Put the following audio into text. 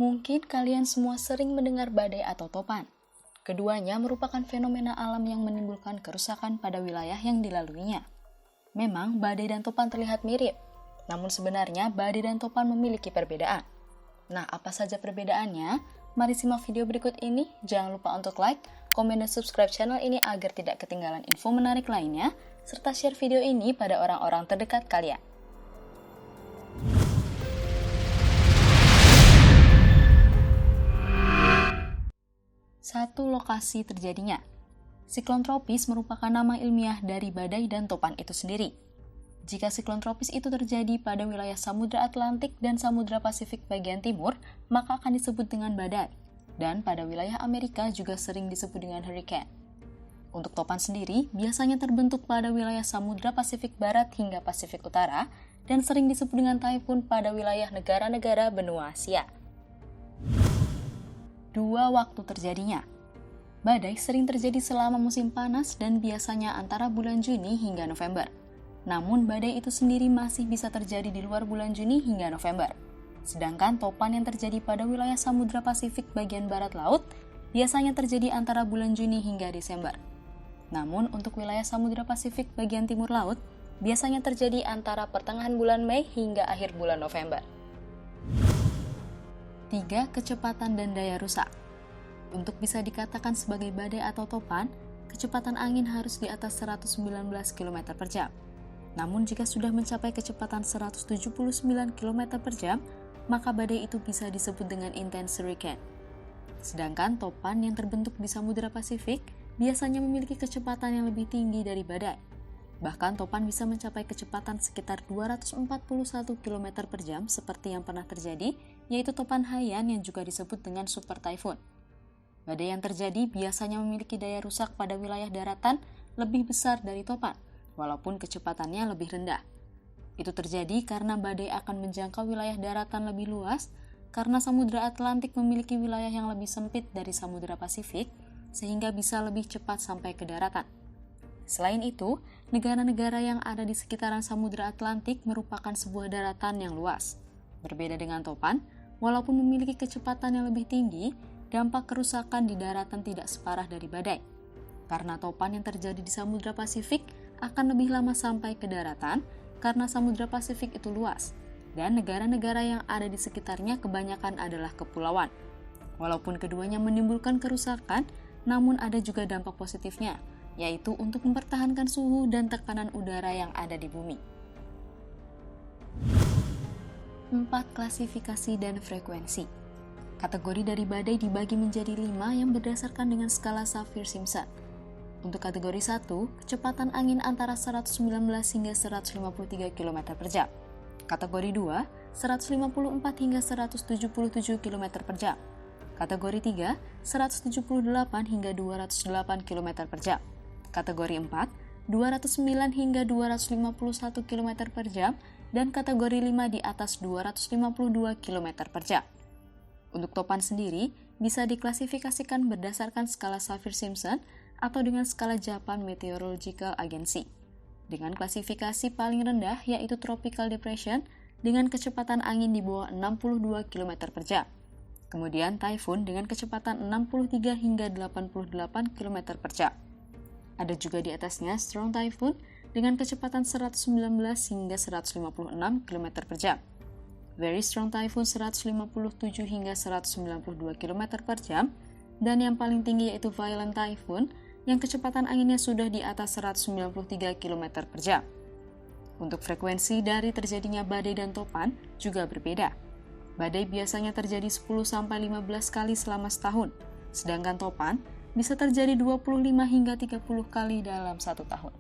Mungkin kalian semua sering mendengar badai atau topan. Keduanya merupakan fenomena alam yang menimbulkan kerusakan pada wilayah yang dilaluinya. Memang badai dan topan terlihat mirip, namun sebenarnya badai dan topan memiliki perbedaan. Nah, apa saja perbedaannya? Mari simak video berikut ini. Jangan lupa untuk like, komen, dan subscribe channel ini agar tidak ketinggalan info menarik lainnya, serta share video ini pada orang-orang terdekat kalian. Satu lokasi terjadinya. Siklon tropis merupakan nama ilmiah dari badai dan topan itu sendiri. Jika siklon tropis itu terjadi pada wilayah Samudra Atlantik dan Samudra Pasifik bagian timur, maka akan disebut dengan badai. Dan pada wilayah Amerika juga sering disebut dengan hurricane. Untuk topan sendiri, biasanya terbentuk pada wilayah Samudra Pasifik Barat hingga Pasifik Utara, dan sering disebut dengan taifun pada wilayah negara-negara benua Asia. 2 waktu terjadinya. Badai sering terjadi selama musim panas dan biasanya antara bulan Juni hingga November. Namun badai itu sendiri masih bisa terjadi di luar bulan Juni hingga November. Sedangkan topan yang terjadi pada wilayah Samudra Pasifik bagian barat laut biasanya terjadi antara bulan Juni hingga Desember. Namun untuk wilayah Samudra Pasifik bagian timur laut biasanya terjadi antara pertengahan bulan Mei hingga akhir bulan November. 3. Kecepatan dan daya rusak. Untuk bisa dikatakan sebagai badai atau topan, kecepatan angin harus di atas 119 km per jam. Namun jika sudah mencapai kecepatan 179 km per jam, maka badai itu bisa disebut dengan intense hurricane. Sedangkan topan yang terbentuk di Samudra Pasifik biasanya memiliki kecepatan yang lebih tinggi dari badai. Bahkan topan bisa mencapai kecepatan sekitar 241 km per jam seperti yang pernah terjadi, yaitu topan Haiyan yang juga disebut dengan super typhoon. Badai yang terjadi biasanya memiliki daya rusak pada wilayah daratan lebih besar dari topan, walaupun kecepatannya lebih rendah. Itu terjadi karena badai akan menjangkau wilayah daratan lebih luas, karena Samudra Atlantik memiliki wilayah yang lebih sempit dari Samudra Pasifik, sehingga bisa lebih cepat sampai ke daratan. Selain itu, negara-negara yang ada di sekitaran Samudra Atlantik merupakan sebuah daratan yang luas. Berbeda dengan topan, walaupun memiliki kecepatan yang lebih tinggi, dampak kerusakan di daratan tidak separah dari badai. Karena topan yang terjadi di Samudra Pasifik akan lebih lama sampai ke daratan, karena Samudra Pasifik itu luas, dan negara-negara yang ada di sekitarnya kebanyakan adalah kepulauan. Walaupun keduanya menimbulkan kerusakan, namun ada juga dampak positifnya, yaitu untuk mempertahankan suhu dan tekanan udara yang ada di bumi. 4. Klasifikasi dan frekuensi. Kategori dari badai dibagi menjadi 5 yang berdasarkan dengan skala Saffir-Simpson. Untuk kategori 1, kecepatan angin antara 119 hingga 153 km per jam. Kategori 2, 154 hingga 177 km per jam. Kategori 3, 178 hingga 208 km per jam. Kategori 4, 209 hingga 251 km per jam, dan kategori 5 di atas 252 km per jam. Untuk topan sendiri, bisa diklasifikasikan berdasarkan skala Saffir-Simpson atau dengan skala Japan Meteorological Agency. Dengan klasifikasi paling rendah yaitu Tropical Depression dengan kecepatan angin di bawah 62 km per jam. Kemudian Typhoon dengan kecepatan 63 hingga 88 km per jam. Ada juga di atasnya Strong Typhoon dengan kecepatan 119 hingga 156 km per jam. Very Strong Typhoon 157 hingga 192 km per jam. Dan yang paling tinggi yaitu Violent Typhoon yang kecepatan anginnya sudah di atas 193 km per jam. Untuk frekuensi dari terjadinya badai dan topan juga berbeda. Badai biasanya terjadi 10-15 kali selama setahun, sedangkan topan bisa terjadi 25 hingga 30 kali dalam 1 tahun.